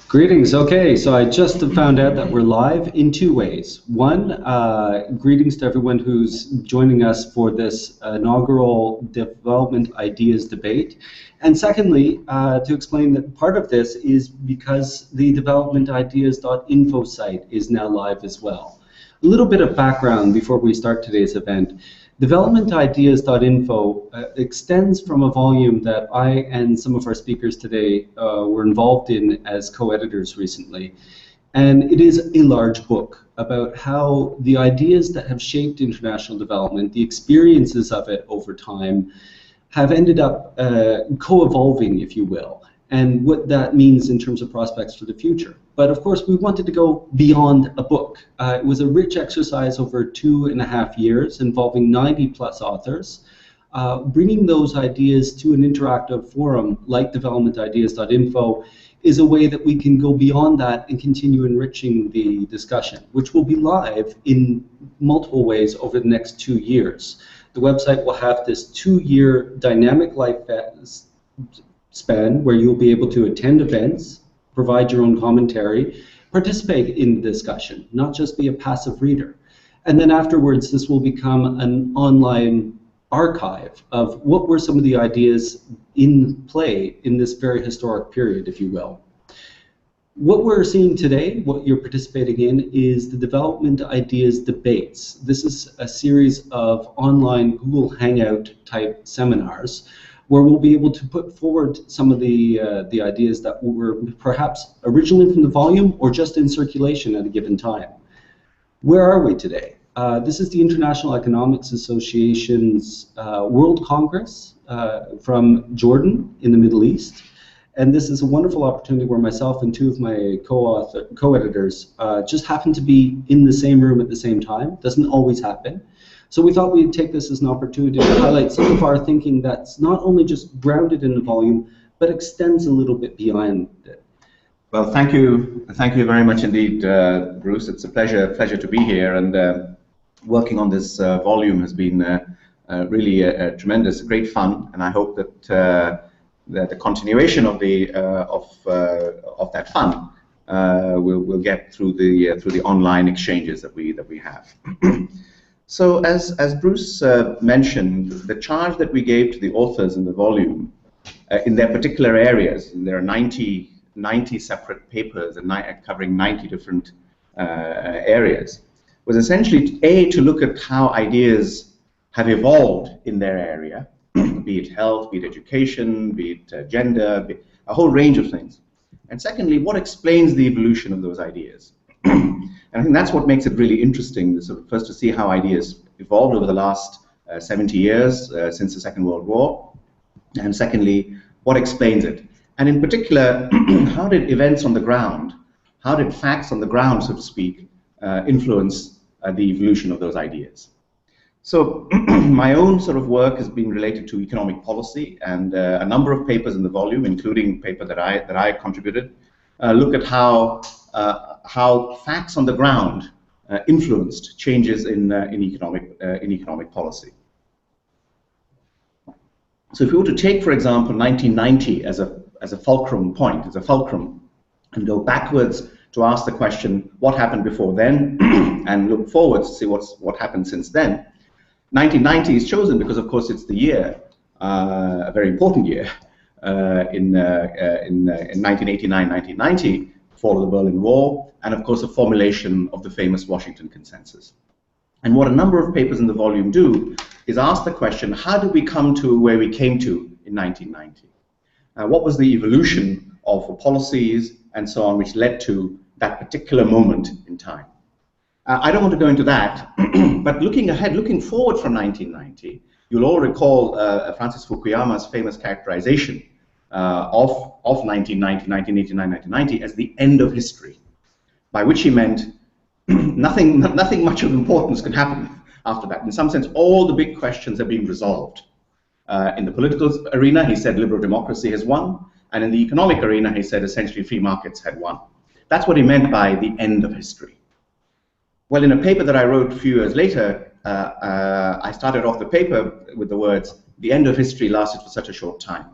Greetings. Okay, so I just found out that we're live in two ways. One, greetings to everyone who's joining us for this inaugural Development Ideas debate. And secondly, to explain that part of this is because the developmentideas.info site is now live as well. A little bit of background before we start today's event. Developmentideas.info extends from a volume that I and some of our speakers today were involved in as co-editors recently. And it is a large book about how the ideas that have shaped international development, the experiences of it over time, have ended up co-evolving, if you will, and what that means in terms of prospects for the future. But of course, we wanted to go beyond a book. It was a rich exercise over 2.5 years involving 90+ authors, bringing those ideas to an interactive forum like developmentideas.info is a way that we can go beyond that and continue enriching the discussion, which will be live in multiple ways over the next 2 years. The website will have this 2-year dynamic life span where you'll be able to attend events, provide your own commentary, participate in the discussion, not just be a passive reader. And then afterwards, this will become an online archive of what were some of the ideas in play in this very historic period, if you will. What we're seeing today, what you're participating in, is the Development Ideas Debates. This is a series of online Google Hangout type seminars where we'll be able to put forward some of the ideas that were perhaps originally from the volume or just in circulation at a given time. Where are we today? This is the International Economics Association's World Congress from Jordan in the Middle East. And this is a wonderful opportunity where myself and two of my co-editors just happen to be in the same room at the same time. Doesn't always happen. So we thought we'd take this as an opportunity to highlight some of our thinking that's not only just grounded in the volume, but extends a little bit beyond it. Well, thank you very much indeed, Bruce. It's a pleasure to be here, and working on this volume has been really tremendous, great fun, and I hope that the continuation of that fun will get through the online exchanges that we have. So as Bruce mentioned, the charge that we gave to the authors in the volume, in their particular areas, and there are 90 separate papers and covering 90 different areas, was essentially to look at how ideas have evolved in their area, be it health, be it education, be it gender, be it a whole range of things. And secondly, what explains the evolution of those ideas? And I think that's what makes it really interesting, sort of first to see how ideas evolved over the last 70 years since the Second World War, and secondly, what explains it? And in particular, how did events on the ground, how did facts on the ground, so to speak, influence the evolution of those ideas? So my own sort of work has been related to economic policy, and a number of papers in the volume, including a paper that I contributed, look at how facts on the ground influenced changes in economic policy. So if we were to take, for example, 1990 as a fulcrum point, and go backwards to ask the question, what happened before then, and look forward to see what happened since then. 1990 is chosen because, of course, it's the year, a very important year, in 1989, 1990, fall of the Berlin Wall, and of course the formulation of the famous Washington Consensus. And what a number of papers in the volume do is ask the question, how did we come to where we came to in 1990? What was the evolution of policies and so on which led to that particular moment in time? I don't want to go into that, but looking ahead, looking forward from 1990, you'll all recall Francis Fukuyama's famous characterization of 1990, 1989, 1990 as the end of history, by which he meant nothing much of importance can happen after that. In some sense, all the big questions have been resolved. In the political arena, he said liberal democracy has won, and in the economic arena, he said essentially free markets had won. That's what he meant by the end of history. Well, in a paper that I wrote a few years later, I started off the paper with the words, the end of history lasted for such a short time.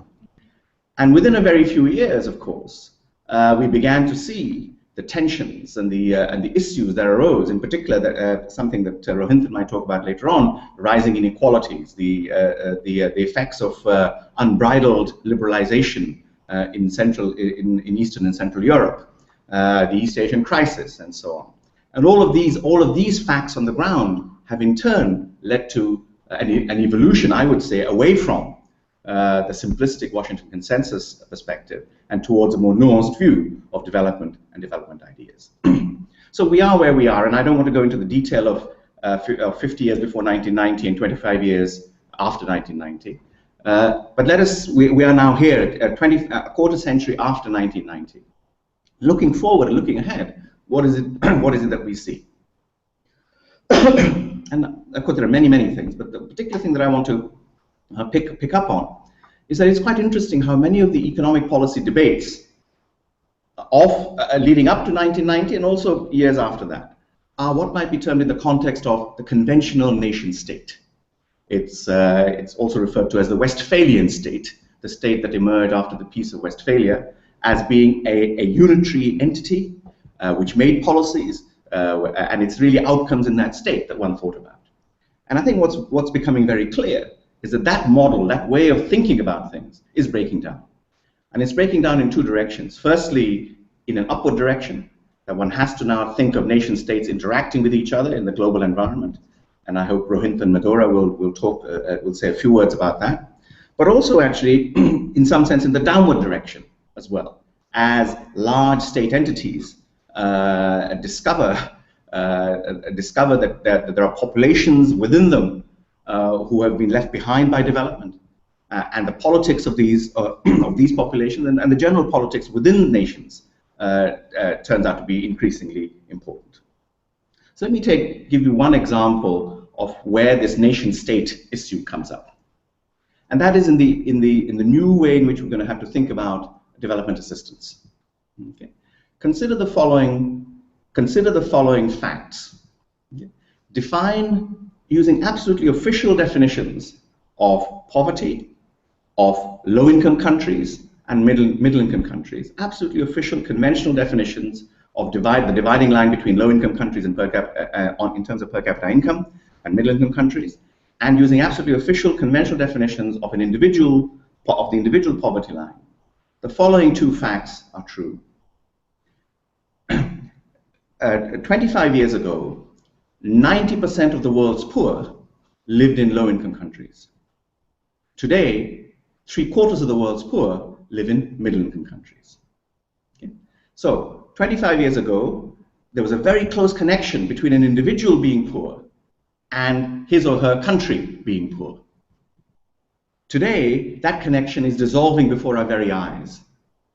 And within a very few years, of course, we began to see the tensions and the issues that arose, in particular, that something that Rohinton might talk about later on, rising inequalities, the effects of unbridled liberalization in Eastern and Central Europe, the East Asian crisis, and so on. And all of these facts on the ground have in turn led to an evolution, I would say, away from the simplistic Washington consensus perspective and towards a more nuanced view of development and development ideas. So we are where we are, and I don't want to go into the detail of 50 years before 1990 and 25 years after 1990. But we are now here at a quarter century after 1990. Looking forward, looking ahead, what is it that we see? And of course there are many, many things, but the particular thing that I want to pick up on is that it's quite interesting how many of the economic policy debates of leading up to 1990 and also years after that are what might be termed in the context of the conventional nation state. It's also referred to as the Westphalian state, the state that emerged after the Peace of Westphalia, as being a unitary entity which made policies, and it's really outcomes in that state that one thought about. And I think what's becoming very clear is that model, that way of thinking about things, is breaking down. And it's breaking down in two directions. Firstly, in an upward direction, that one has to now think of nation states interacting with each other in the global environment. And I hope Rohinton and Medhora will say a few words about that. But also actually, in some sense, in the downward direction as well, as large state entities discover that there are populations within them who have been left behind by development, and the politics of these populations and the general politics within nations turns out to be increasingly important. So let me give you one example of where this nation-state issue comes up, and that is in the new way in which we're going to have to think about development assistance. Okay. Consider the following facts. Okay. Define, using absolutely official definitions of poverty, of low-income countries and middle-income countries, absolutely official conventional definitions of the dividing line between low-income countries and in terms of per capita income and middle-income countries, and using absolutely official conventional definitions of the individual poverty line. The following two facts are true. 25 years ago, 90% of the world's poor lived in low-income countries. Today, 3/4 of the world's poor live in middle-income countries. Okay? So, 25 years ago, there was a very close connection between an individual being poor and his or her country being poor. Today, that connection is dissolving before our very eyes.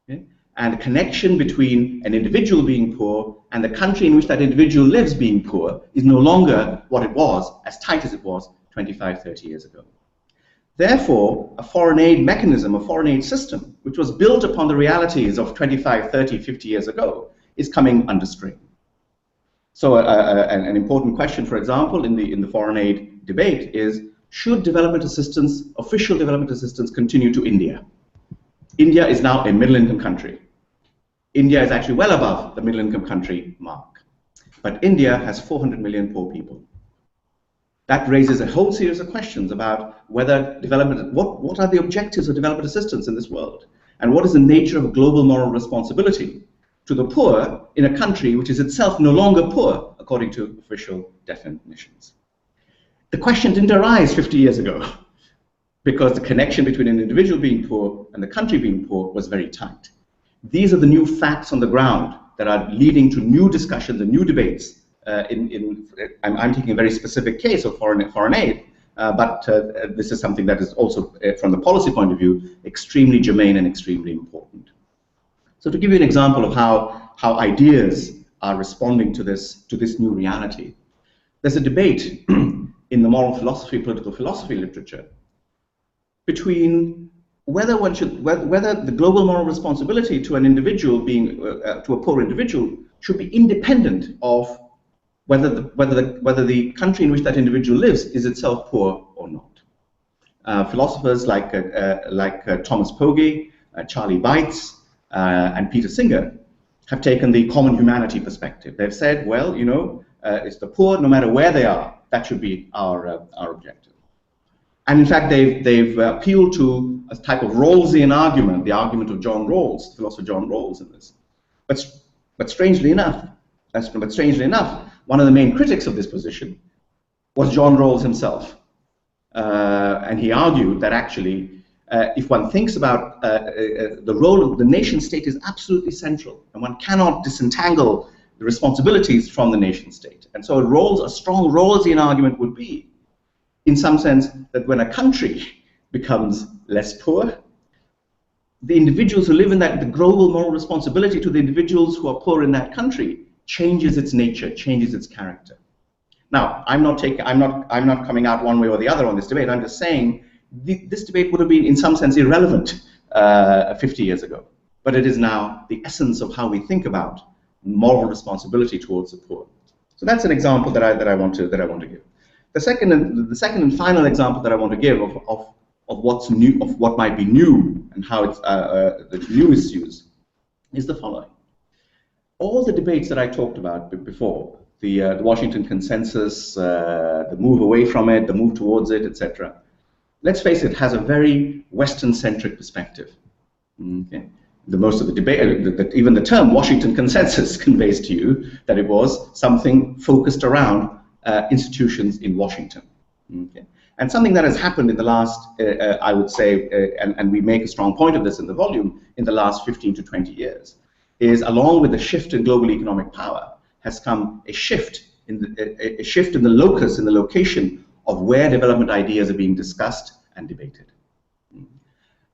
Okay? And the connection between an individual being poor and the country in which that individual lives being poor is no longer what it was, as tight as it was 25, 30 years ago. Therefore, a foreign aid mechanism, a foreign aid system, which was built upon the realities of 25, 30, 50 years ago, is coming under strain. So an important question, for example, in the foreign aid debate is, should development assistance, official development assistance, continue to India? India is now a middle-income country. India is actually well above the middle-income country mark. But India has 400 million poor people. That raises a whole series of questions about whether what are the objectives of development assistance in this world? And what is the nature of global moral responsibility to the poor in a country which is itself no longer poor, according to official definitions? The question didn't arise 50 years ago, because the connection between an individual being poor and the country being poor was very tight. These are the new facts on the ground that are leading to new discussions and new debates. I'm taking a very specific case of foreign aid, but this is something that is also, from the policy point of view, extremely germane and extremely important. So to give you an example of how ideas are responding to this new reality, there's a debate in the moral philosophy, political philosophy literature between whether the global moral responsibility to an individual to a poor individual should be independent of whether the country in which that individual lives is itself poor or not. Philosophers like Thomas Pogge, Charlie Bates, and Peter Singer have taken the common humanity perspective. They've said, well, you know, it's the poor, no matter where they are, that should be our objective. And in fact, they've appealed to a type of Rawlsian argument, the argument of John Rawls, philosopher John Rawls in this. But strangely enough, one of the main critics of this position was John Rawls himself. And he argued that actually, if one thinks about the role of the nation state is absolutely central, and one cannot disentangle the responsibilities from the nation state. And so a strong Rawlsian argument would be, in some sense, that when a country becomes less poor, the individuals who live in that, the global moral responsibility to the individuals who are poor in that country changes its nature, changes its character. Now, I'm not coming out one way or the other on this debate. I'm just saying this debate would have been, in some sense, irrelevant 50 years ago. But it is now the essence of how we think about moral responsibility towards the poor. So that's an example that I want to give. The second and final example that I want to give of what's new, of what might be new, and how it's the new issues, is the following. All the debates that I talked about before, the Washington consensus, the move away from it, the move towards it, etc. Let's face it, has a very Western-centric perspective. Okay? Most of the debate, even the term Washington consensus conveys to you that it was something focused around institutions in Washington. Okay? And something that has happened in the last, I would say, and we make a strong point of this in the volume, in the last 15 to 20 years, is along with the shift in global economic power, has come a shift in the locus, in the location of where development ideas are being discussed and debated.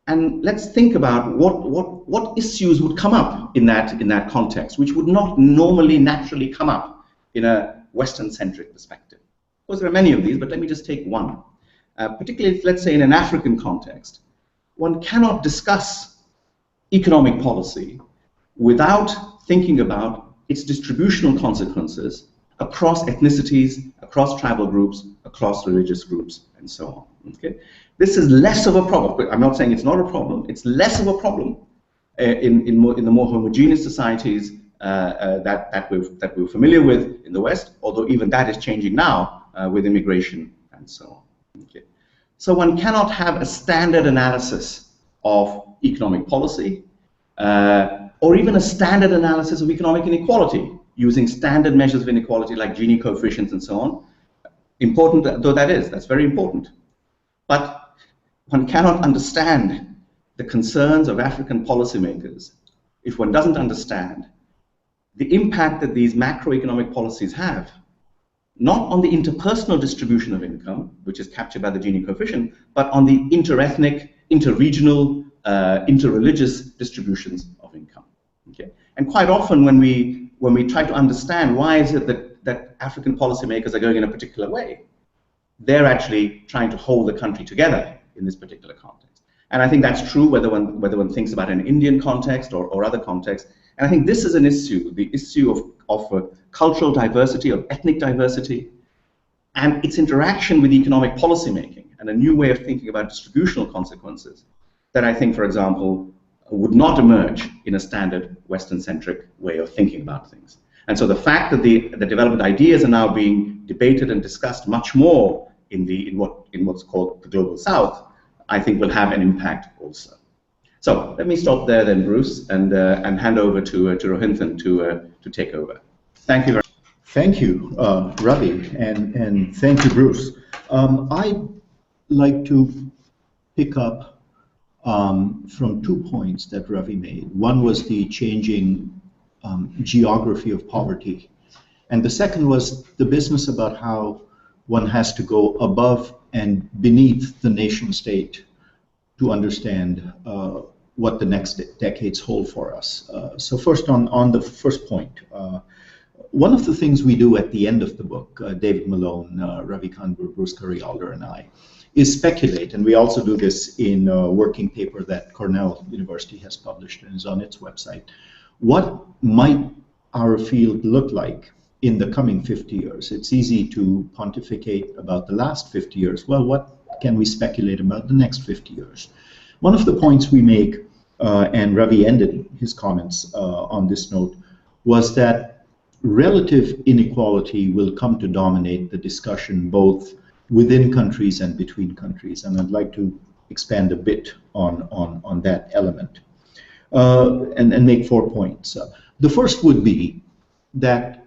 And let's think about what issues would come up in that context, which would not normally, naturally come up in a Western-centric perspective. Of course, there are many of these, but let me just take one. Particularly, let's say, in an African context, one cannot discuss economic policy without thinking about its distributional consequences across ethnicities, across tribal groups, across religious groups, and so on. Okay? This is less of a problem. I'm not saying it's not a problem. It's less of a problem in the more homogeneous societies that we're familiar with in the West, although even that is changing now with immigration and so on. Okay. So one cannot have a standard analysis of economic policy or even a standard analysis of economic inequality using standard measures of inequality like Gini coefficients and so on. Important though that is, that's very important. But one cannot understand the concerns of African policymakers if one doesn't understand the impact that these macroeconomic policies have, not on the interpersonal distribution of income, which is captured by the Gini coefficient, but on the interethnic, interregional, interreligious distributions of income. Okay? And quite often when we try to understand why is it that African policymakers are going in a particular way, they're actually trying to hold the country together in this particular context. And I think that's true whether one thinks about an Indian context or other contexts. And I think this is an issue, the issue of cultural diversity, of ethnic diversity, and its interaction with economic policymaking, and a new way of thinking about distributional consequences that I think, for example, would not emerge in a standard Western-centric way of thinking about things. And so the fact that the development ideas are now being debated and discussed much more in what's called the Global South, I think will have an impact also. So let me stop there then, Bruce, and hand over to Rohinton to take over. Thank you very much. Thank you, Ravi, and thank you, Bruce. I'd like to pick up from 2 points that Ravi made. One was the changing geography of poverty, and the second was the business about how one has to go above and beneath the nation state to understand what the next decades hold for us. So first on the first point, one of the things we do at the end of the book, David Malone, Ravi Kanbur, Bruce Currie-Alder, and I, is speculate, and we also do this in a working paper that Cornell University has published and is on its website. What might our field look like in the coming 50 years? It's easy to pontificate about the last 50 years. Well, what can we speculate about the next 50 years? One of the points we make and Ravi ended his comments on this note, was that relative inequality will come to dominate the discussion both within countries and between countries. And I'd like to expand a bit on that element and make 4 points. The first would be that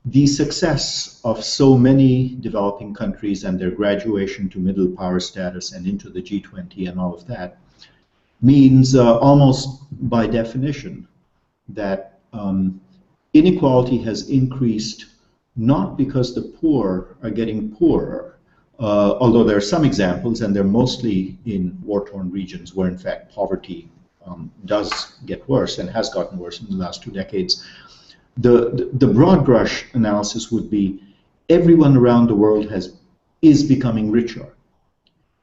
the success of so many developing countries and their graduation to middle power status and into the G20 and all of that means almost by definition that inequality has increased not because the poor are getting poorer, although there are some examples, and they're mostly in war-torn regions where in fact poverty does get worse and has gotten worse in the last 2 decades. The broad brush analysis would be everyone around the world is becoming richer,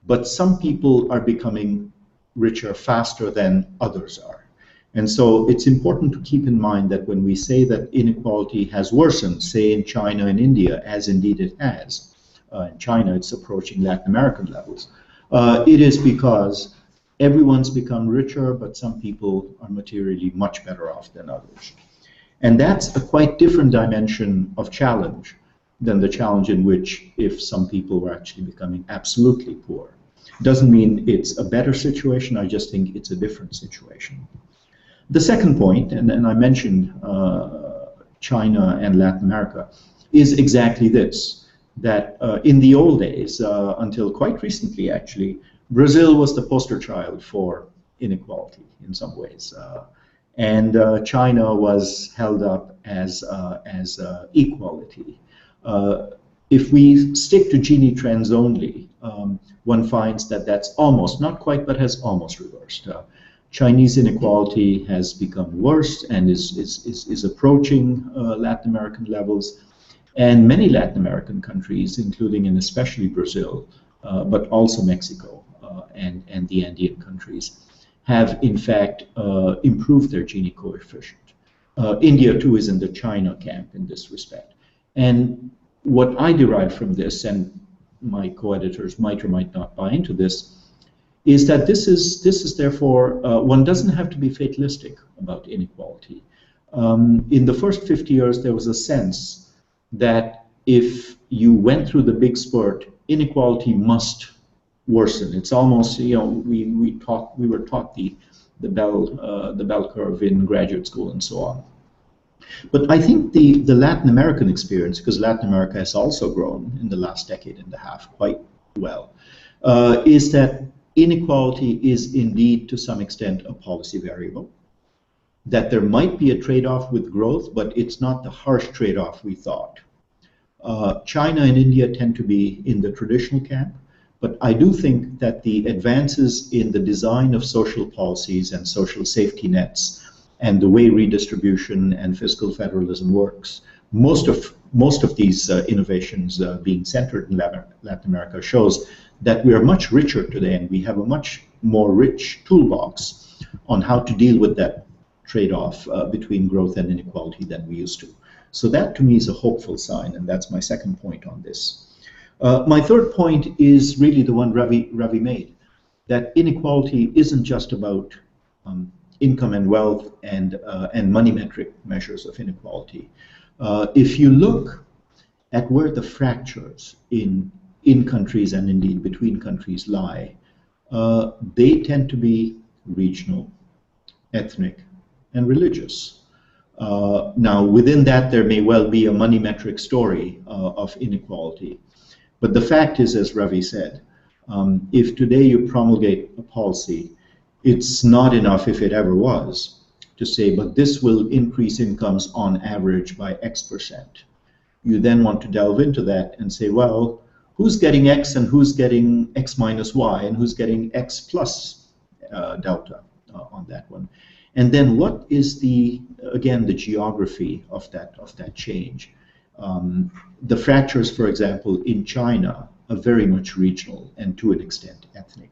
but some people are becoming richer faster than others are. And so it's important to keep in mind that when we say that inequality has worsened, say in China and India, as indeed it has, in China it's approaching Latin American levels, it is because everyone's become richer, but some people are materially much better off than others. And that's a quite different dimension of challenge than the challenge in which if some people were actually becoming absolutely poor. Doesn't mean it's a better situation, I just think it's a different situation. The second point, and I mentioned China and Latin America, is exactly this, that in the old days, until quite recently actually, Brazil was the poster child for inequality in some ways. And China was held up as equality. If we stick to Gini trends only, one finds that that's almost, not quite, but has almost reversed. Chinese inequality has become worse and is approaching Latin American levels. And many Latin American countries, including and especially Brazil, but also Mexico and the Andean countries, have in fact improved their Gini coefficient. India too is in the China camp in this respect. And what I derive from this, and my co-editors might or might not buy into this, is that this is therefore, one doesn't have to be fatalistic about inequality. In the first 50 years, there was a sense that if you went through the big spurt, inequality must worsen. It's almost, you know, we were taught the bell curve in graduate school and so on. But I think the Latin American experience, because Latin America has also grown in the last decade and a half quite well, is that inequality is indeed to some extent a policy variable, that there might be a trade-off with growth, but it's not the harsh trade-off we thought. China and India tend to be in the traditional camp, but I do think that the advances in the design of social policies and social safety nets and the way redistribution and fiscal federalism works, most of these innovations being centered in Latin America shows that we are much richer today and we have a much more rich toolbox on how to deal with that trade-off between growth and inequality than we used to. So that to me is a hopeful sign, and that's my second point on this. My third point is really the one Ravi made, that inequality isn't just about income and wealth and money metric measures of inequality. If you look at where the fractures in countries and indeed between countries lie, they tend to be regional, ethnic, and religious. Now, within that, there may well be a money metric story of inequality. But the fact is, as Ravi said, if today you promulgate a policy, it's not enough, if it ever was, to say, but this will increase incomes on average by X%. You then want to delve into that and say, well, who's getting X and who's getting X minus Y and who's getting X plus delta on that one. And then what is again, the geography of that change? The fractures, for example, in China are very much regional and to an extent ethnic.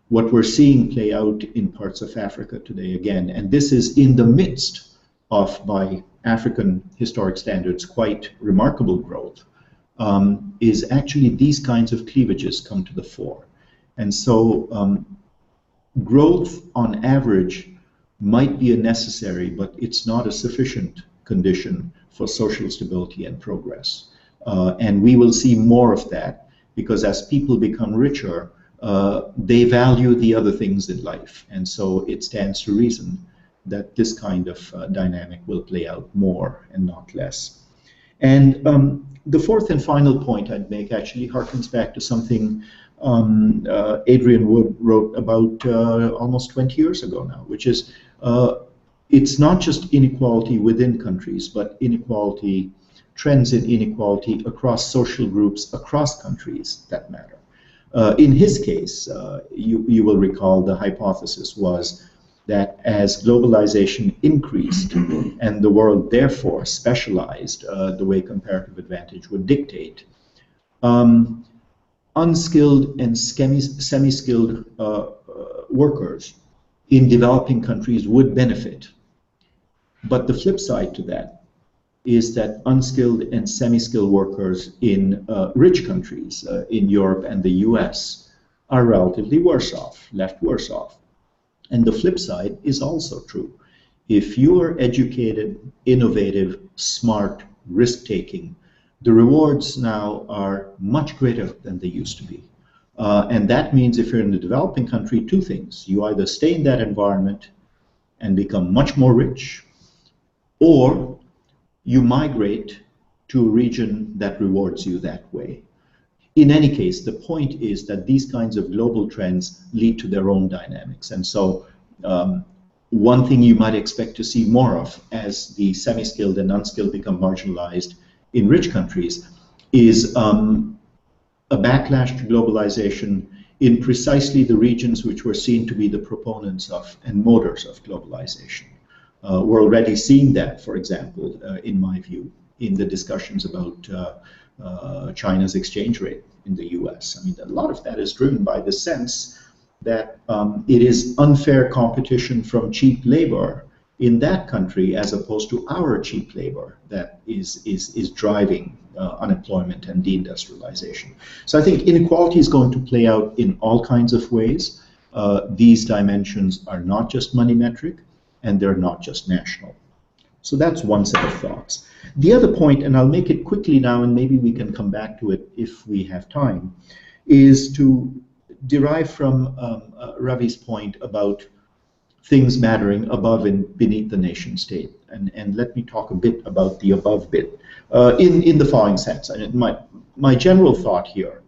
What we're seeing play out in parts of Africa today again, and this is in the midst of, by African historic standards, quite remarkable growth, is actually these kinds of cleavages come to the fore. And so growth on average might be a necessary, but it's not a sufficient condition for social stability and progress. And we will see more of that, because as people become richer, they value the other things in life. And so it stands to reason that this kind of dynamic will play out more and not less. And the fourth and final point I'd make actually harkens back to something Adrian Wood wrote about almost 20 years ago now, which is it's not just inequality within countries, but inequality, trends in inequality across social groups, across countries that matter. In his case, you will recall the hypothesis was that as globalization increased and the world therefore specialized the way comparative advantage would dictate, unskilled and semi-skilled workers in developing countries would benefit. But the flip side to that is that unskilled and semi-skilled workers in rich countries, in Europe and the US, are relatively worse off, left worse off. And the flip side is also true. If you are educated, innovative, smart, risk-taking, the rewards now are much greater than they used to be. And that means if you're in a developing country, two things. You either stay in that environment and become much more rich, or you migrate to a region that rewards you that way. In any case, the point is that these kinds of global trends lead to their own dynamics. And so one thing you might expect to see more of as the semi-skilled and unskilled become marginalized in rich countries is a backlash to globalization in precisely the regions which were seen to be the proponents of and motors of globalization. We're already seeing that, for example, in my view, in the discussions about China's exchange rate in the US. I mean, a lot of that is driven by the sense that it is unfair competition from cheap labor in that country as opposed to our cheap labor that is driving unemployment and deindustrialization. So I think inequality is going to play out in all kinds of ways. These dimensions are not just money metric, and they're not just national. So that's one set of thoughts. The other point, and I'll make it quickly now, and maybe we can come back to it if we have time, is to derive from Ravi's point about things mattering above and beneath the nation state. And let me talk a bit about the above bit in the following sense. And my general thought here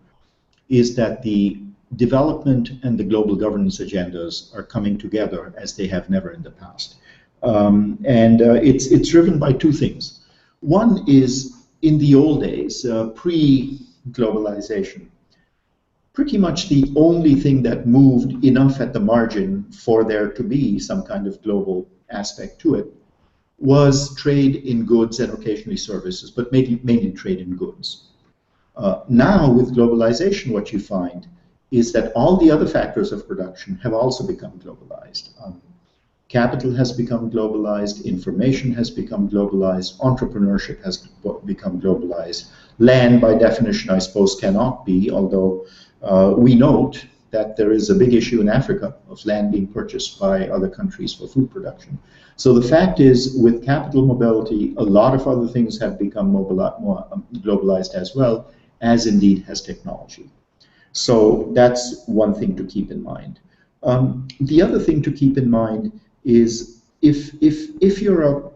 is that the development and the global governance agendas are coming together as they have never in the past. It's driven by two things. One is, in the old days, pre-globalization, pretty much the only thing that moved enough at the margin for there to be some kind of global aspect to it was trade in goods and occasionally services, but mainly trade in goods. Now, with globalization, what you find is that all the other factors of production have also become globalized. Capital has become globalized, information has become globalized, entrepreneurship has become globalized. Land, by definition, I suppose, cannot be, although we note that there is a big issue in Africa of land being purchased by other countries for food production. So the fact is, with capital mobility, a lot of other things have become more globalized as well, as indeed has technology. So that's one thing to keep in mind. The other thing to keep in mind is if you're a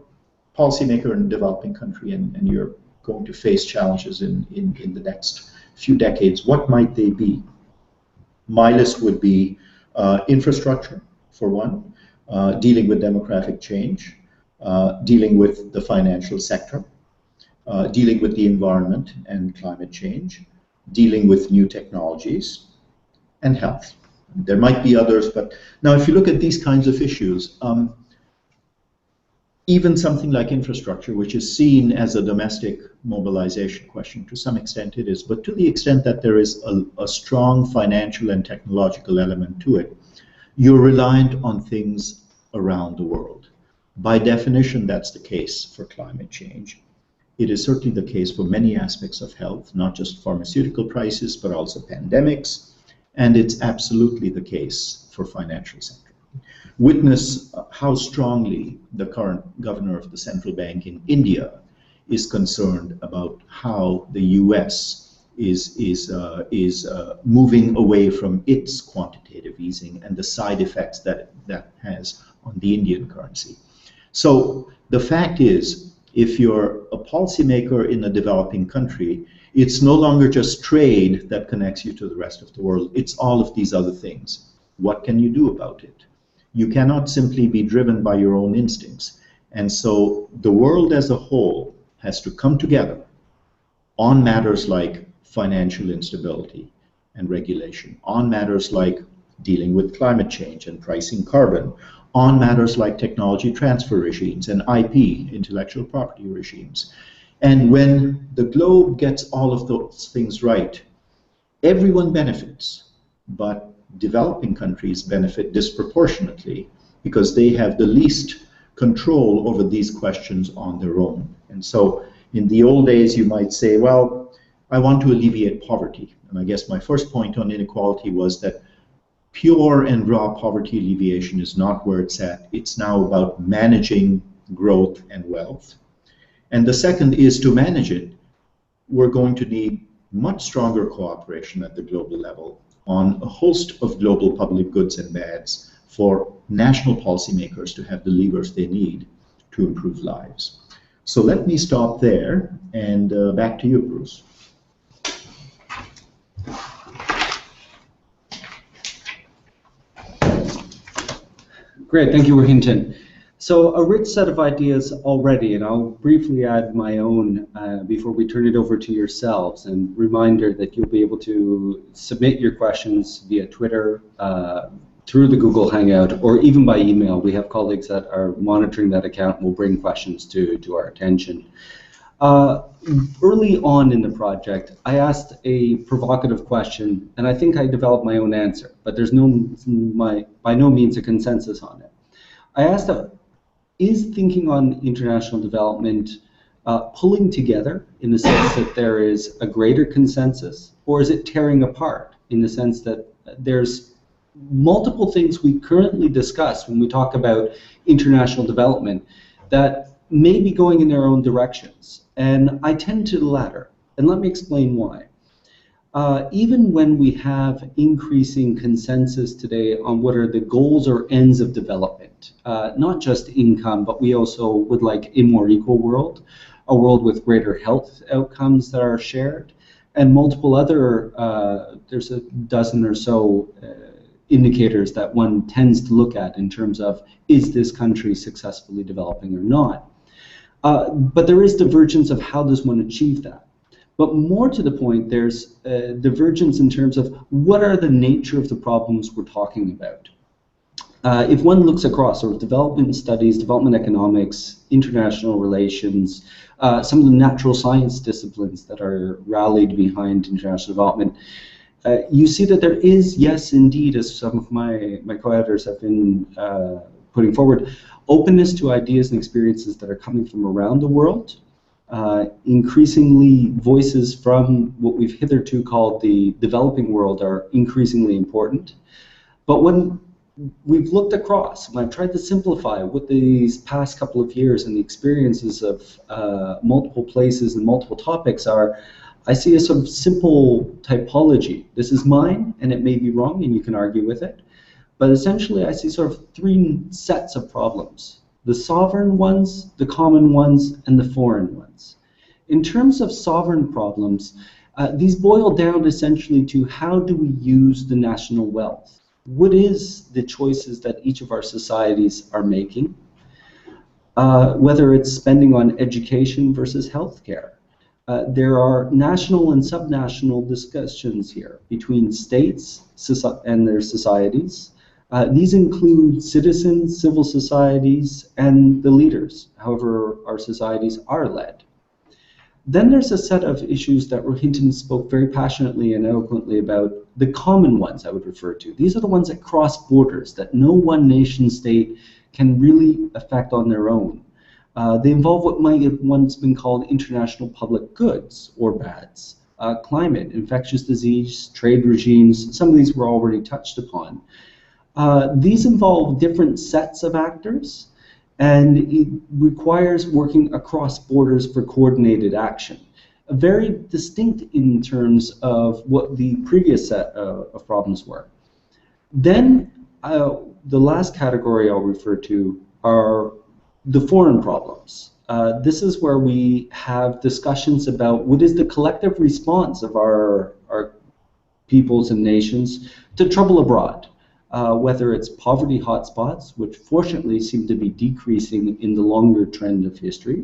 policymaker in a developing country and you're going to face challenges in the next few decades, what might they be? My list would be infrastructure, for one, dealing with demographic change, dealing with the financial sector, dealing with the environment and climate change, dealing with new technologies, and health. There might be others, but now if you look at these kinds of issues, even something like infrastructure, which is seen as a domestic mobilization question, to some extent it is, but to the extent that there is a strong financial and technological element to it, you're reliant on things around the world. By definition, that's the case for climate change. It is certainly the case for many aspects of health, not just pharmaceutical prices, but also pandemics And it's absolutely the case for financial sector. Witness how strongly the current governor of the central bank in India is concerned about how the US is moving away from its quantitative easing and the side effects that that has on the Indian currency. So the fact is, if you're a policymaker in a developing country, it's no longer just trade that connects you to the rest of the world. It's all of these other things. What can you do about it? You cannot simply be driven by your own instincts. And so the world as a whole has to come together on matters like financial instability and regulation, on matters like dealing with climate change and pricing carbon, on matters like technology transfer regimes and IP, intellectual property regimes. And when the globe gets all of those things right, everyone benefits, but developing countries benefit disproportionately because they have the least control over these questions on their own. And so in the old days, you might say, well, I want to alleviate poverty. And I guess my first point on inequality was that pure and raw poverty alleviation is not where it's at. It's now about managing growth and wealth. And the second is, to manage it, we're going to need much stronger cooperation at the global level on a host of global public goods and bads for national policymakers to have the levers they need to improve lives. So let me stop there, and back to you, Bruce. Great, thank you, Rohinton. So a rich set of ideas already, and I'll briefly add my own before we turn it over to yourselves. And reminder that you'll be able to submit your questions via Twitter, through the Google Hangout, or even by email. We have colleagues that are monitoring that account and will bring questions to our attention. Early on in the project, I asked a provocative question, and I think I developed my own answer, but there's by no means a consensus on it. I asked, is thinking on international development pulling together in the sense that there is a greater consensus, or is it tearing apart in the sense that there's multiple things we currently discuss when we talk about international development that may be going in their own directions? And I tend to the latter, and let me explain why. Even when we have increasing consensus today on what are the goals or ends of development, not just income, but we also would like a more equal world, a world with greater health outcomes that are shared, and multiple other, there's a dozen or so indicators that one tends to look at in terms of, is this country successfully developing or not? But there is divergence of how does one achieve that. But more to the point, there's divergence in terms of what are the nature of the problems we're talking about. If one looks across sort of development studies, development economics, international relations, some of the natural science disciplines that are rallied behind international development, you see that there is, yes, indeed, as some of my co-editors have been putting forward, openness to ideas and experiences that are coming from around the world. Increasingly, voices from what we've hitherto called the developing world are increasingly important. But when we've looked across, when I've tried to simplify what these past couple of years and the experiences of multiple places and multiple topics are, I see a sort of simple typology. This is mine, and it may be wrong, and you can argue with it. But essentially, I see sort of three sets of problems: the sovereign ones, the common ones, and the foreign ones. In terms of sovereign problems, these boil down essentially to how do we use the national wealth? What is the choices that each of our societies are making? Whether it's spending on education versus healthcare. There are national and subnational discussions here between states and their societies. These include citizens, civil societies, and the leaders, however our societies are led. Then there's a set of issues that Rohinton spoke very passionately and eloquently about, the common ones I would refer to. These are the ones that cross borders, that no one nation state can really affect on their own. They involve what might have once been called international public goods or bads. climate, infectious disease, trade regimes. Some of these were already touched upon. These involve different sets of actors, and it requires working across borders for coordinated action. Very distinct in terms of what the previous set of problems were. Then the last category I'll refer to are the foreign problems. This is where we have discussions about what is the collective response of our peoples and nations to trouble abroad, whether it's poverty hotspots, which fortunately seem to be decreasing in the longer trend of history,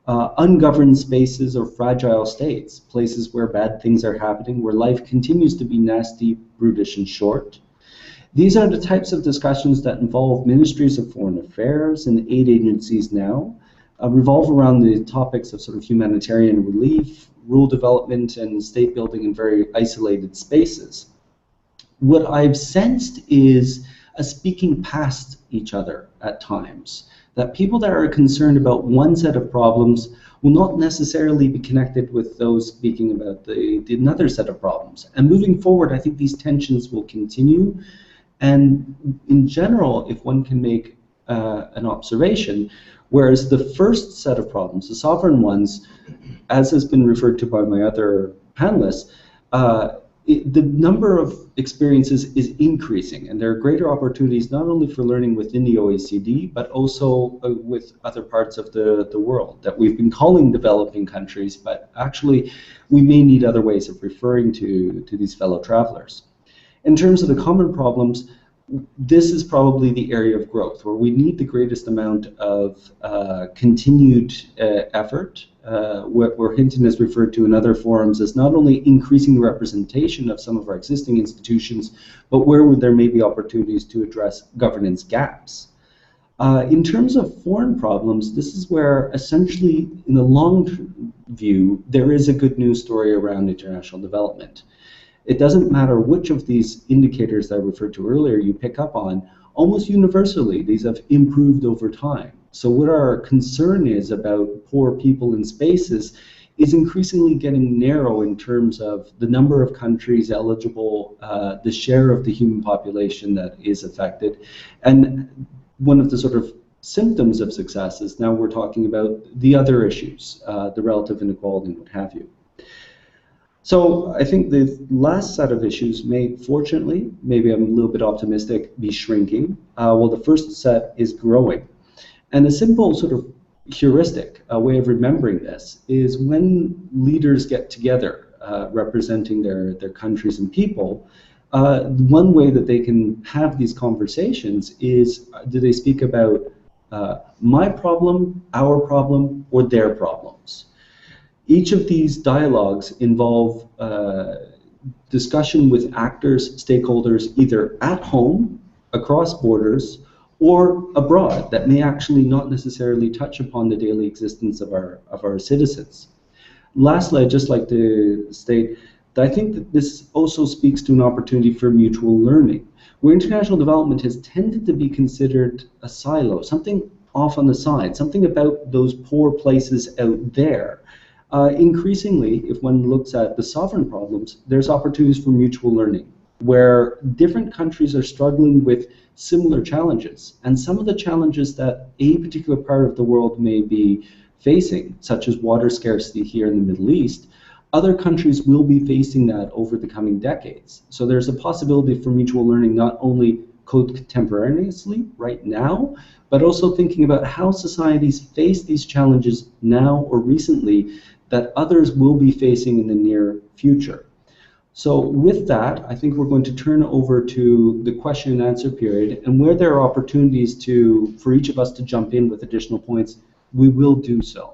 ungoverned spaces or fragile states, places where bad things are happening, where life continues to be nasty, brutish, and short. These are the types of discussions that involve ministries of foreign affairs and aid agencies now, revolve around the topics of sort of humanitarian relief, rural development, and state building in very isolated spaces. What I've sensed is a speaking past each other at times, that people that are concerned about one set of problems will not necessarily be connected with those speaking about another set of problems. And moving forward, I think these tensions will continue. And in general, if one can make an observation, whereas the first set of problems, the sovereign ones, as has been referred to by my other panelists, the number of experiences is increasing, and there are greater opportunities not only for learning within the OECD, but also with other parts of the world that we've been calling developing countries, but actually we may need other ways of referring to these fellow travelers. In terms of the common problems, this is probably the area of growth where we need the greatest amount of continued effort. What Rohinton has referred to in other forums as not only increasing the representation of some of our existing institutions, but where there may be opportunities to address governance gaps. In terms of foreign problems, this is where essentially in the long view, there is a good news story around international development. It doesn't matter which of these indicators that I referred to earlier you pick up on, almost universally, these have improved over time. So what our concern is about poor people in spaces is increasingly getting narrow in terms of the number of countries eligible, the share of the human population that is affected. And one of the sort of symptoms of success is now we're talking about the other issues, the relative inequality and what have you. So I think the last set of issues may, fortunately, maybe I'm a little bit optimistic, be shrinking, while the first set is growing. And a simple sort of heuristic, a way of remembering this, is when leaders get together representing their countries and people, one way that they can have these conversations is, do they speak about my problem, our problem, or their problems? Each of these dialogues involve discussion with actors, stakeholders, either at home, across borders, or abroad that may actually not necessarily touch upon the daily existence of our citizens. Lastly, I'd just like to state that I think that this also speaks to an opportunity for mutual learning, where international development has tended to be considered a silo, something off on the side, something about those poor places out there. Increasingly, if one looks at the sovereign problems, there's opportunities for mutual learning, where different countries are struggling with similar challenges. And some of the challenges that a particular part of the world may be facing, such as water scarcity here in the Middle East, other countries will be facing that over the coming decades. So there's a possibility for mutual learning not only contemporaneously, right now, but also thinking about how societies face these challenges now or recently that others will be facing in the near future. So with that, I think we're going to turn over to the question and answer period, and where there are opportunities for each of us to jump in with additional points, we will do so.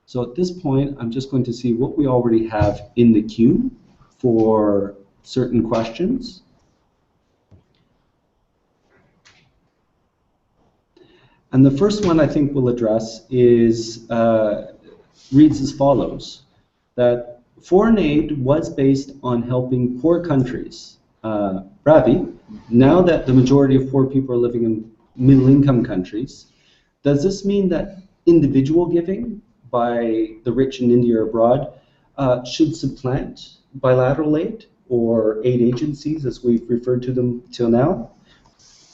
So at this point, I'm just going to see what we already have in the queue for certain questions. And the first one I think we'll address is reads as follows, that foreign aid was based on helping poor countries. Ravi, now that the majority of poor people are living in middle-income countries, does this mean that individual giving by the rich in India or abroad should supplant bilateral aid or aid agencies as we've referred to them till now?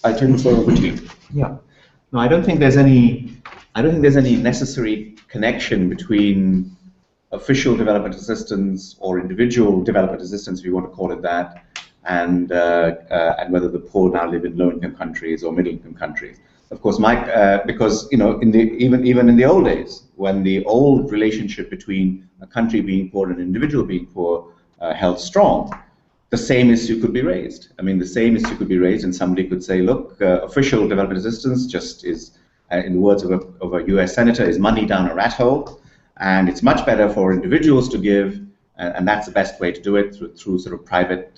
I turn the floor over to you. Yeah. No, I don't think there's any necessary connection between official development assistance or individual development assistance, if you want to call it that, and whether the poor now live in low-income countries or middle-income countries. Of course, because even in the old days, when the old relationship between a country being poor and an individual being poor held strong, the same issue could be raised. I mean, the same issue could be raised, and somebody could say, look, official development assistance just is, in the words of a US senator, is money down a rat hole, and it's much better for individuals to give, and that's the best way to do it through sort of private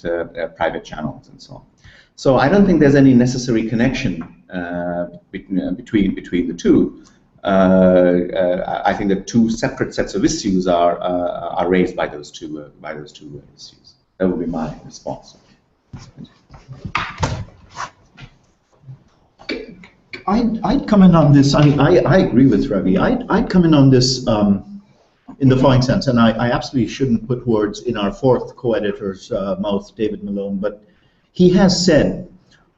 channels and so on. So I don't think there's any necessary connection between the two. I think that two separate sets of issues are raised by those two issues. That would be my response. I'd come in on this. I agree with Ravi. I'd come in on this in the following sense, and I absolutely shouldn't put words in our fourth co-editor's mouth, David Malone, but he has said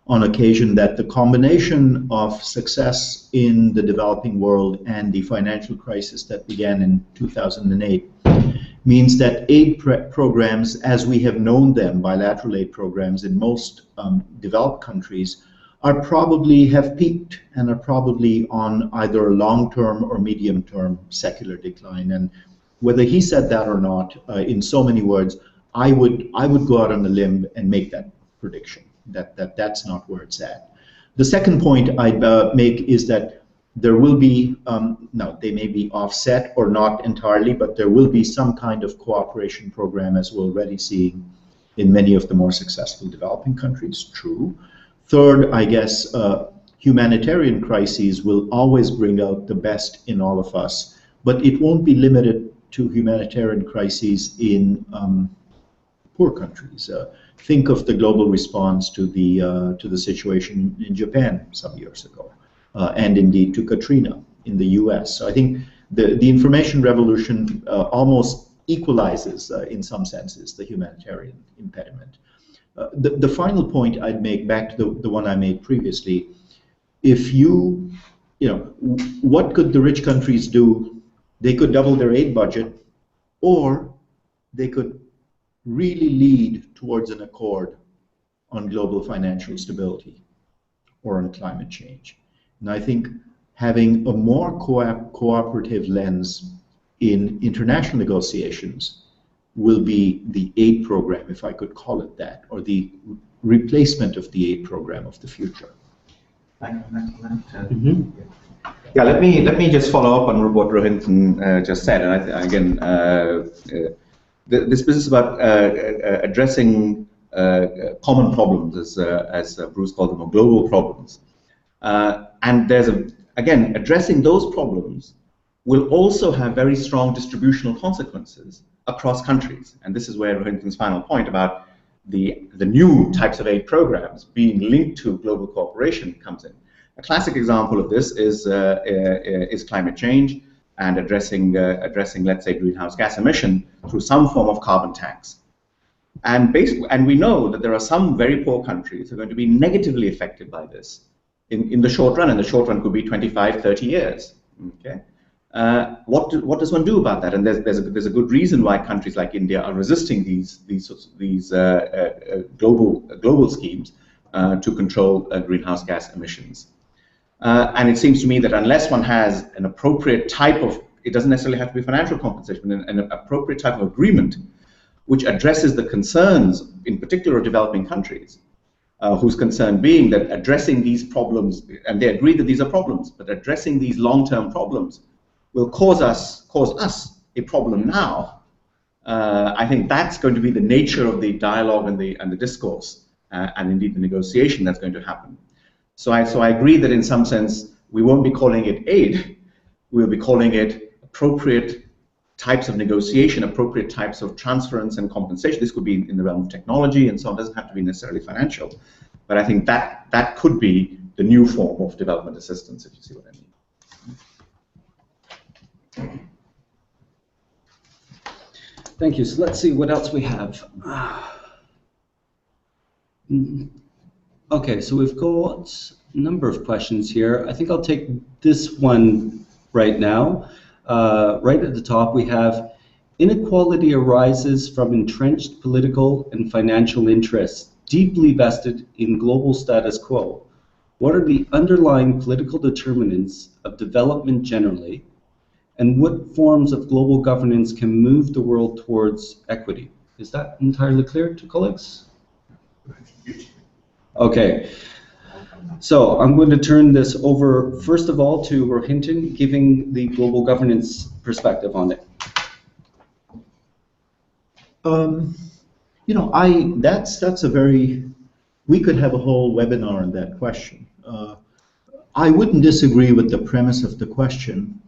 on occasion that the combination of success in the developing world and the financial crisis that began in 2008 means that aid programs, as we have known them, bilateral aid programs in most developed countries, have peaked and are probably on either a long-term or medium-term secular decline. And whether he said that or not, in so many words, I would go out on a limb and make that prediction, that's not where it's at. The second point I'd make is that there will be, now they may be offset or not entirely, but there will be some kind of cooperation program, as we're already seeing in many of the more successful developing countries, true. Third, I guess humanitarian crises will always bring out the best in all of us, but it won't be limited to humanitarian crises in poor countries. Think of the global response to the situation in Japan some years ago, and indeed to Katrina in the US. So I think the information revolution almost equalizes, in some senses, the humanitarian impediment. The final point I'd make, back to the one I made previously, if what could the rich countries do? They could double their aid budget, or they could really lead towards an accord on global financial stability or on climate change. And I think having a more cooperative lens in international negotiations will be the aid program, if I could call it that, or the replacement of the aid program of the future. Yeah, let me just follow up on what Rohinton just said, and this business about addressing common problems, as Bruce called them, or global problems, and again, addressing those problems will also have very strong distributional consequences across countries, and this is where Rohinton's final point about the new types of aid programs being linked to global cooperation comes in. A classic example of this is climate change and addressing, let's say, greenhouse gas emission through some form of carbon tax. And we know that there are some very poor countries who are going to be negatively affected by this in the short run, and the short run could be 25, 30 years. Okay, what does one do about that? And there's a good reason why countries like India are resisting these global schemes to control greenhouse gas emissions. And it seems to me that unless one has an appropriate type of, it doesn't necessarily have to be financial compensation, but an appropriate type of agreement which addresses the concerns, in particular of developing countries, whose concern being that addressing these problems, and they agree that these are problems, but addressing these long-term problems will cause us a problem now. I think that's going to be the nature of the dialogue and the discourse, and indeed the negotiation that's going to happen. So I agree that in some sense we won't be calling it aid, we'll be calling it appropriate types of negotiation, appropriate types of transference and compensation. This could be in the realm of technology and so on, it doesn't have to be necessarily financial. But I think that could be the new form of development assistance, if you see what I mean. Thank you. So let's see what else we have. Okay, so we've got a number of questions here. I think I'll take this one right now. Right at the top, we have inequality arises from entrenched political and financial interests deeply vested in global status quo. What are the underlying political determinants of development generally, and what forms of global governance can move the world towards equity? Is that entirely clear to colleagues? Okay, so I'm going to turn this over, first of all, to Rohinton, giving the global governance perspective on it. You know, that's a very, we could have a whole webinar on that question. I wouldn't disagree with the premise of the question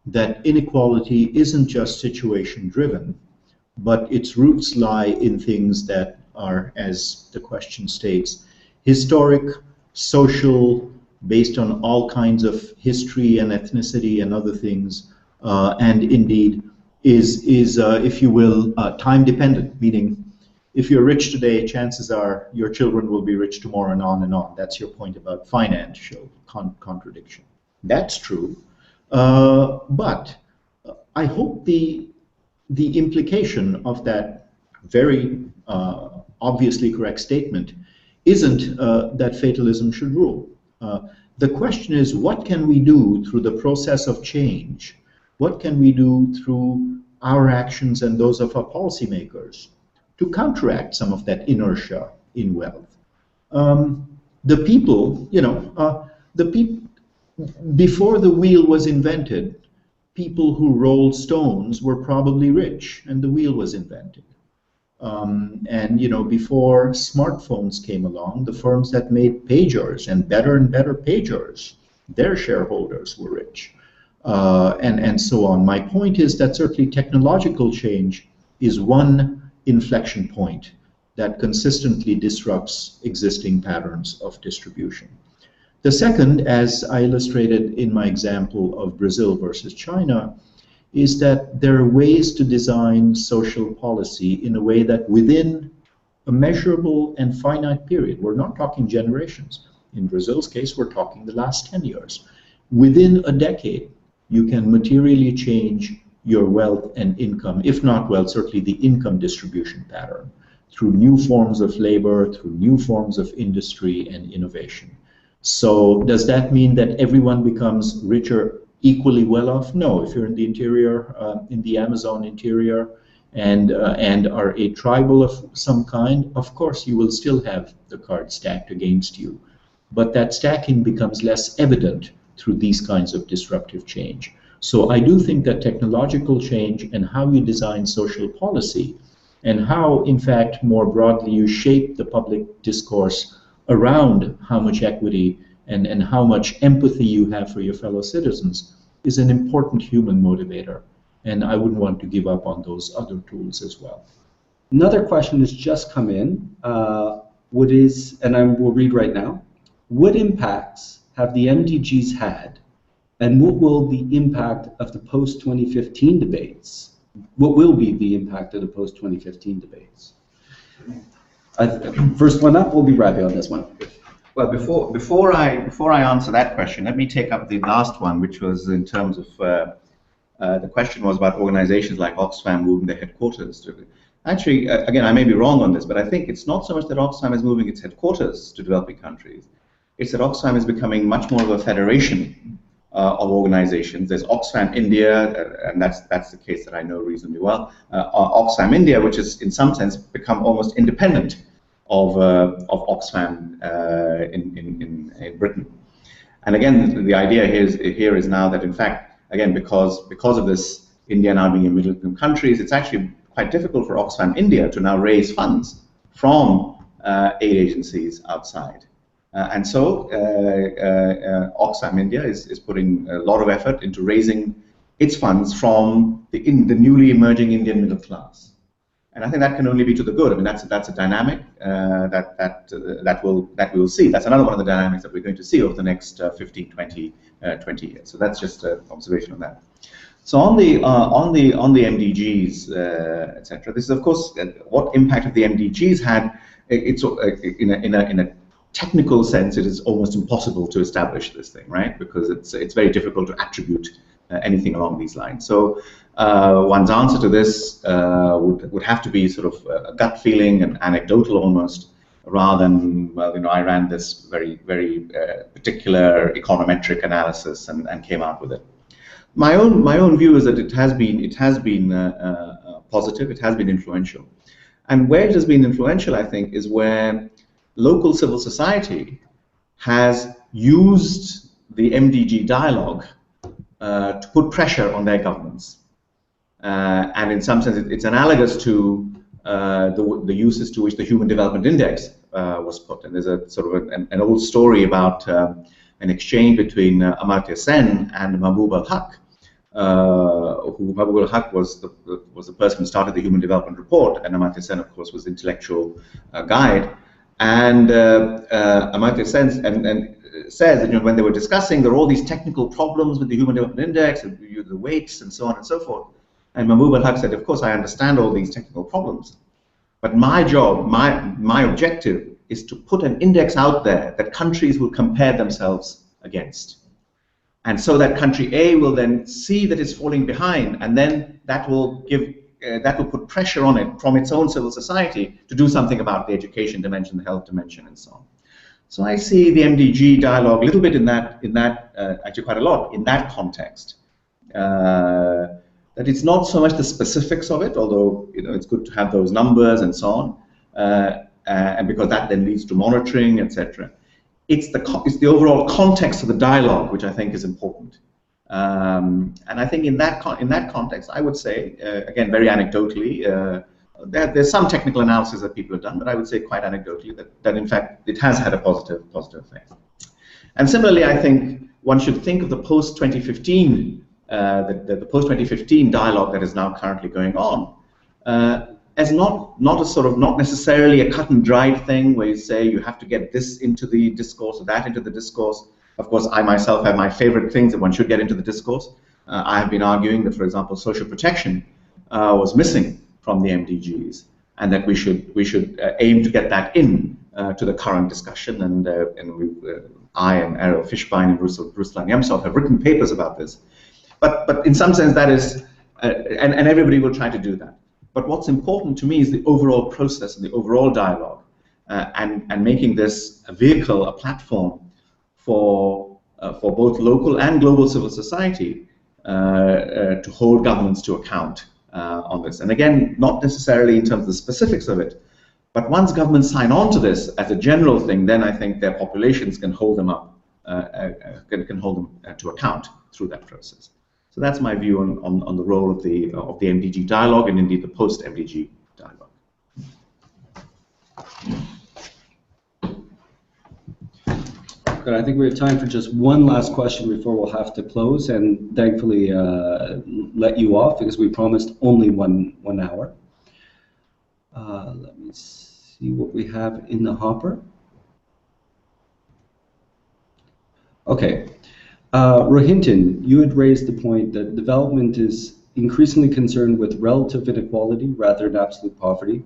that inequality isn't just situation driven, but its roots lie in things that are, as the question states, historic, social, based on all kinds of history and ethnicity and other things, and indeed is if you will, time dependent, meaning if you're rich today, chances are your children will be rich tomorrow, and on and on. That's your point about financial contradiction. That's true. But I hope the implication of that very obviously correct statement isn't that fatalism should rule. The question is, what can we do through the process of change? What can we do through our actions and those of our policymakers to counteract some of that inertia in wealth? The people, you know, before the wheel was invented, people who rolled stones were probably rich, and the wheel was invented. And you know, before smartphones came along, the firms that made pagers and better pagers, their shareholders were rich, and so on. My point is that certainly technological change is one inflection point that consistently disrupts existing patterns of distribution. The second, as I illustrated in my example of Brazil versus China, is that there are ways to design social policy in a way that within a measurable and finite period, we're not talking generations. In Brazil's case, we're talking the last 10 years. Within a decade, you can materially change your wealth and income, if not wealth, certainly the income distribution pattern, through new forms of labor, through new forms of industry and innovation. So does that mean that everyone becomes richer, equally well off? No. If you're in the interior, in the Amazon interior, and are a tribal of some kind, of course you will still have the cards stacked against you. But that stacking becomes less evident through these kinds of disruptive change. So I do think that technological change and how you design social policy, and how, in fact, more broadly you shape the public discourse around how much equity and how much empathy you have for your fellow citizens, is an important human motivator. And I wouldn't want to give up on those other tools as well. Another question has just come in. We'll read right now. What impacts have the MDGs had, and what will the impact of the post-2015 debates? What will be the impact of the post-2015 debates? First one up will be Ravi on this one. Well, before I answer that question, let me take up the last one, which was in terms of the question was about organizations like Oxfam moving their headquarters to. Actually, again, I may be wrong on this, but I think it's not so much that Oxfam is moving its headquarters to developing countries. It's that Oxfam is becoming much more of a federation of organizations. There's Oxfam India, and that's the case that I know reasonably well. Oxfam India, which is in some sense become almost independent of Oxfam in Britain. And again, the idea here is now that, in fact, again, because of this, India now being a middle-income countries, it's actually quite difficult for Oxfam India to now raise funds from aid agencies outside. And so Oxfam India is putting a lot of effort into raising its funds from the newly emerging Indian middle class. And I think that can only be to the good. I mean, that's a dynamic that we will see. That's another one of the dynamics that we're going to see over the next 15, 20 years. So that's just an observation on that. So on the MDGs, etc. This is of course what impact of the MDGs had. It's in a technical sense, it is almost impossible to establish this thing, right? Because it's very difficult to attribute anything along these lines. So one's answer to this would have to be sort of a gut feeling and anecdotal almost, rather than, well, you know, I ran this very particular econometric analysis and came out with it. My own view is that it has been positive, it has been influential, and where it has been influential, I think, is where local civil society has used the MDG dialogue to put pressure on their governments, and in some sense, it's analogous to the uses to which the Human Development Index was put. And there's a sort of an old story about an exchange between Amartya Sen and Mahbub al-Haq. Who Mahbub al-Haq was the person who started the Human Development Report, and Amartya Sen, of course, was the intellectual guide. And Amartya Sen says that, you know, when they were discussing, there are all these technical problems with the Human Development Index, and the weights, and so on and so forth. And Mahbub al-Haq said, of course, I understand all these technical problems, but my job, my objective, is to put an index out there that countries will compare themselves against. And so that country A will then see that it's falling behind, and then that will put pressure on it from its own civil society to do something about the education dimension, the health dimension, and so on. So I see the MDG dialogue a little bit in that actually quite a lot in that context. That it's not so much the specifics of it, although, you know, it's good to have those numbers and so on, and because that then leads to monitoring, etc. It's the overall context of the dialogue which I think is important, and I think in that context, I would say, again, very anecdotally, there's some technical analysis that people have done, but I would say quite anecdotally that in fact it has had a positive effect. And similarly, I think one should think of the post-2015 the post-2015 dialogue that is now currently going on as not necessarily a cut and dried thing where you say you have to get this into the discourse or that into the discourse. Of course, I myself have my favorite things that one should get into the discourse. I have been arguing that, for example, social protection was missing from the MDGs, and that we should aim to get that in to the current discussion. And I and Errol Fishbein and Ruslan Yemsov have written papers about this. But in some sense, that is, and everybody will try to do that. But what's important to me is the overall process and the overall dialogue, and making this a vehicle, a platform for both local and global civil society to hold governments to account on this. And again, not necessarily in terms of the specifics of it, but once governments sign on to this as a general thing, then I think their populations can hold them up, can hold them to account through that process. So that's my view on the role of the MDG dialogue, and indeed the post-MDG dialogue. Good. I think we have time for just one last question before we'll have to close, and thankfully let you off because we promised only one hour. Let me see what we have in the hopper. Okay. Rohinton, you had raised the point that development is increasingly concerned with relative inequality rather than absolute poverty.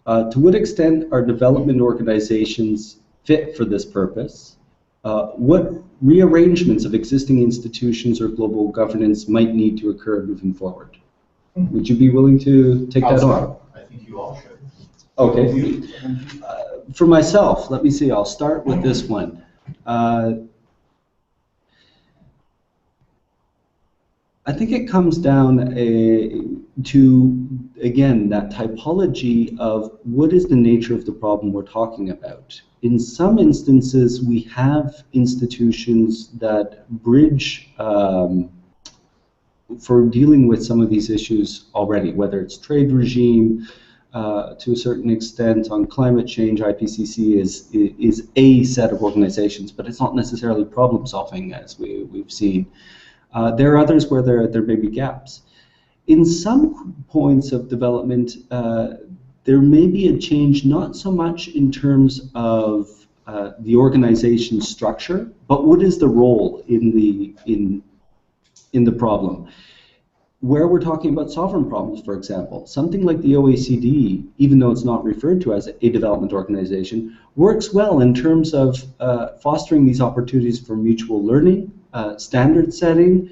To what extent are development organizations fit for this purpose? What rearrangements of existing institutions or global governance might need to occur moving forward? Would you be willing to take that on? I think you all should. Okay. For myself, let me see, I'll start with this one. I think it comes down to, again, that typology of what is the nature of the problem we're talking about. In some instances, we have institutions that bridge for dealing with some of these issues already, whether it's trade regime, to a certain extent on climate change. IPCC is a set of organizations, but it's not necessarily problem solving, as we've seen. There are others where there may be gaps. In some points of development, there may be a change, not so much in terms of the organization structure, but what is the role in the problem. where we're talking about sovereign problems, for example, something like the OECD, even though it's not referred to as a development organization, works well in terms of fostering these opportunities for mutual learning, standard setting,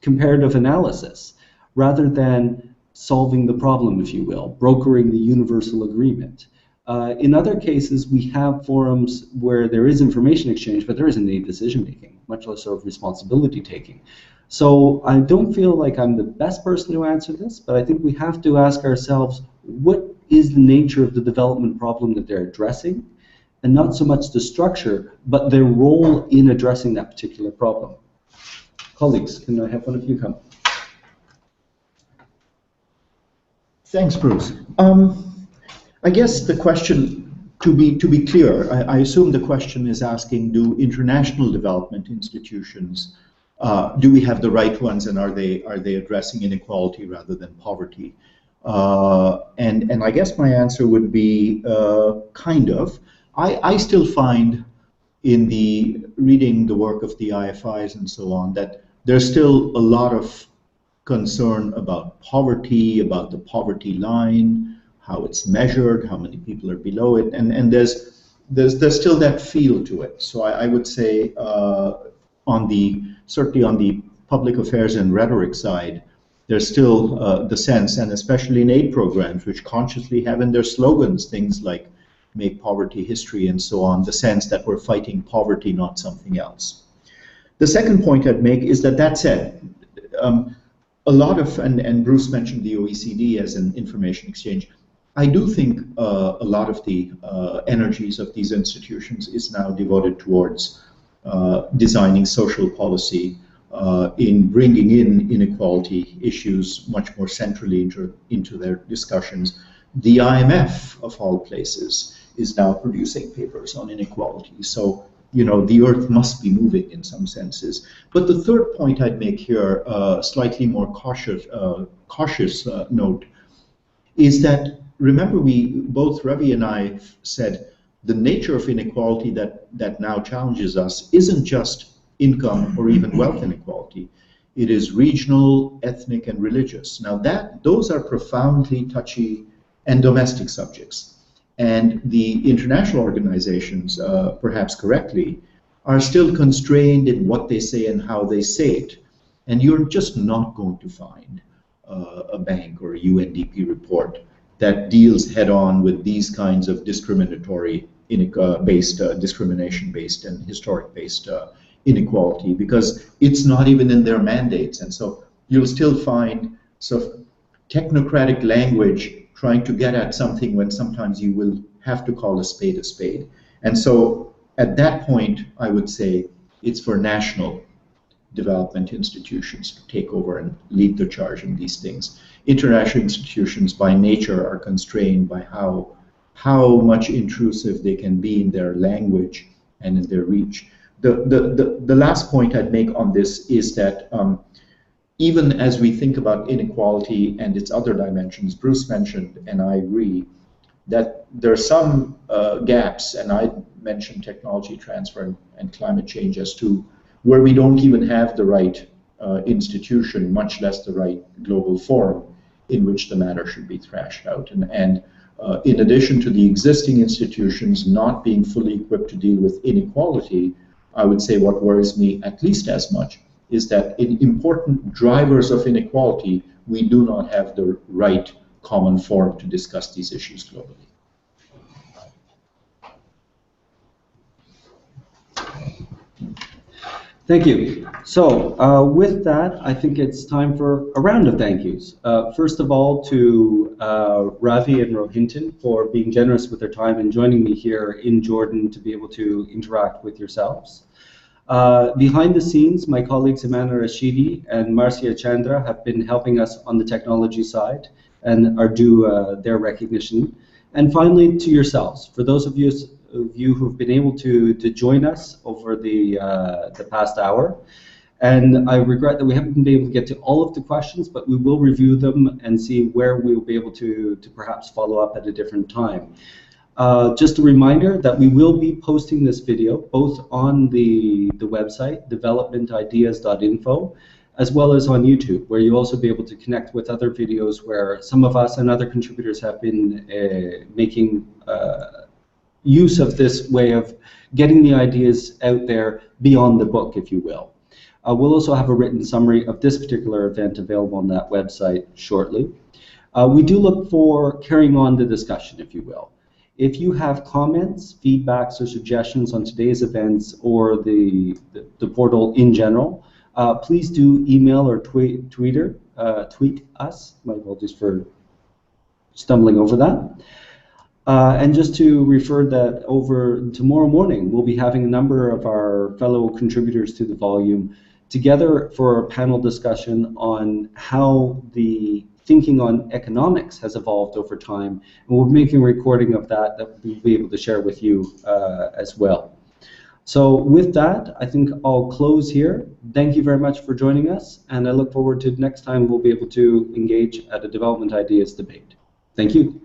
comparative analysis, rather than solving the problem, if you will, brokering the universal agreement. In other cases, we have forums where there is information exchange, but there isn't any decision-making, much less sort of responsibility-taking. So I don't feel like I'm the best person to answer this, but I think we have to ask ourselves, what is the nature of the development problem that they're addressing? And not so much the structure, but their role in addressing that particular problem. Colleagues, can I have one of you come? Thanks, Bruce. I guess the question, to be clear, I assume the question is asking, do international development institutions, do we have the right ones, and are they addressing inequality rather than poverty? And I guess my answer would be kind of. I still find in the reading the work of the IFIs and so on that there's still a lot of concern about poverty, about the poverty line, how it's measured, how many people are below it, and there's still that feel to it. So I would say certainly on the public affairs and rhetoric side, there's still the sense, and especially in aid programs, which consciously have in their slogans things like "Make Poverty History" and so on, the sense that we're fighting poverty, not something else. The second point I'd make is that said, a lot of, and Bruce mentioned the OECD as an information exchange, I do think a lot of the energies of these institutions is now devoted towards designing social policy, in bringing in inequality issues much more centrally into their discussions. The IMF, of all places, is now producing papers on inequality. So, you know, the earth must be moving in some senses. But the third point I'd make here, slightly more cautious note, is that, remember, both Ravi and I said the nature of inequality that now challenges us isn't just income or even wealth inequality. It is regional, ethnic, and religious. Now those are profoundly touchy and domestic subjects. And the international organizations, perhaps correctly, are still constrained in what they say and how they say it. And you're just not going to find a bank or a UNDP report that deals head-on with these kinds of discrimination-based and historic-based inequality, because it's not even in their mandates. And so you'll still find sort of technocratic language trying to get at something when sometimes you will have to call a spade a spade. And so at that point, I would say it's for national development institutions to take over and lead the charge in these things. International institutions by nature are constrained by how much intrusive they can be in their language and in their reach. The last point I'd make on this is that even as we think about inequality and its other dimensions, Bruce mentioned, and I agree, that there are some gaps, and I mentioned technology transfer and climate change as to where we don't even have the right institution, much less the right global forum in which the matter should be thrashed out. And in addition to the existing institutions not being fully equipped to deal with inequality, I would say what worries me at least as much is that in important drivers of inequality, we do not have the right common forum to discuss these issues globally. Thank you. So with that, I think it's time for a round of thank yous. First of all, to Ravi and Rohinton for being generous with their time and joining me here in Jordan to be able to interact with yourselves. Behind the scenes, my colleagues Amanda Rashidi and Marcia Chandra have been helping us on the technology side and are due their recognition. And finally, to yourselves, for those of you who've been able to join us over the past hour. And I regret that we haven't been able to get to all of the questions, but we will review them and see where we will be able to perhaps follow up at a different time. Just a reminder that we will be posting this video both on the website, developmentideas.info, as well as on YouTube, where you'll also be able to connect with other videos where some of us and other contributors have been making use of this way of getting the ideas out there beyond the book, if you will. We'll also have a written summary of this particular event available on that website shortly. We do look for carrying on the discussion, if you will. If you have comments, feedbacks, or suggestions on today's events or the portal in general, please do email or tweet us. My apologies for stumbling over that. And just to refer that over tomorrow morning, we'll be having a number of our fellow contributors to the volume together for a panel discussion on how the thinking on economics has evolved over time, and we'll be making a recording of that we'll be able to share with you as well. So with that, I think I'll close here. Thank you very much for joining us, and I look forward to next time we'll be able to engage at a development ideas debate. Thank you.